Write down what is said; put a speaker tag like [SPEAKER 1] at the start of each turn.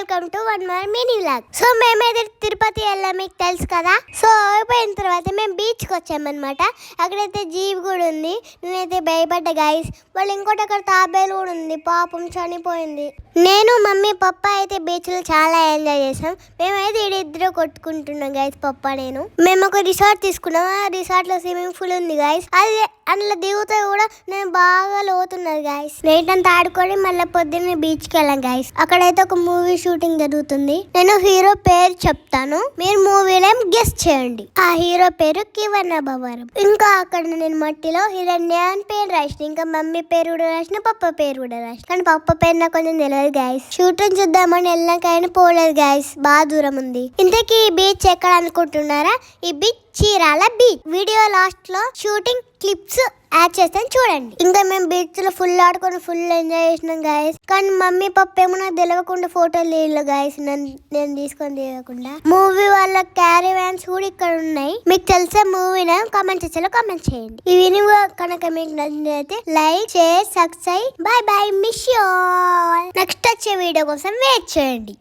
[SPEAKER 1] Welcome to one more mini vlog. So మేమైతే తిరుపతి వెళ్ళాం, మీకు తెలుసు కదా. సో అయిపోయిన తర్వాత మేము బీచ్కి వచ్చామన్నమాట. అక్కడైతే జీప్ కూడా ఉంది. నేనైతే భయపడ్డా గైస్. వాళ్ళు ఇంకోటి అక్కడ తాబేలు కూడా ఉంది, పాపం చనిపోయింది. నేను మమ్మీ పప్ప అయితే బీచ్ లో చాలా ఎంజాయ్ చేసాం. మేమైతే ఇద్దరు కొట్టుకుంటున్నాం గైస్, పప్ప నేను. మేము ఒక రిసార్ట్ తీసుకున్నాం. ఆ రిసార్ట్ లో స్విమ్మింగ్ పూల్ ఉంది గైస్. అది అందులో దిగుతా కూడా నేను బాగా లోతున్నది గైస్. నైట్ అంతా ఆడుకొని మళ్ళీ పొద్దున్నే బీచ్ కి వెళ్ళాం గైస్. అక్కడైతే ఒక మూవీ షూటింగ్ జరుగుతుంది. నేను హీరో పేరు చెప్తాను, మీరు మూవీలో గెస్ట్ చేయండి. ఆ హీరో పేరు కివన్న భవరం. ఇంకా అక్కడ నేను మట్టిలో హిరణ్య అని పేరు రాసిన, ఇంకా మమ్మీ పేరు కూడా రాసిన, పప్ప పేరు కూడా రాసిన. కానీ పప్ప పేరు నాకు కొంచెం తెలియదు గైస్. షూటింగ్ చూద్దామని వెళ్ళాకైనా పోలేదు గైస్, బాగా దూరం ఉంది. ఇంతకీ ఈ బీచ్ ఎక్కడ అనుకుంటున్నారా? ఈ beach Chirala beach. Video last లో షూటింగ్ క్లిప్స్ యాడ్ చేస్తాను చూడండి. ఇంకా మేము బీచ్ లో ఫుల్ ఆడుకొని ఫుల్ ఎంజాయ్ చేసినాం గాయస్. కానీ మమ్మీ పప్ప ఏమో నాకు తెలియకుండా ఫోటోలు తీయలేదు గాయస్, నేను తీసుకొని తీయకుండా. మూవీ వాళ్ళ క్యారీ వ్యాన్స్ కూడా ఇక్కడ ఉన్నాయి. మీకు తెలిసే మూవీనా? కామెంట్ సెక్షన్ లో కామెంట్ చేయండి. ఈ వీడియో కనుక మీకు నచ్చినట్లయితే like, share, subscribe. By by, miss you all. Next వచ్చే వీడియో కోసం వెయిట్ చేయండి.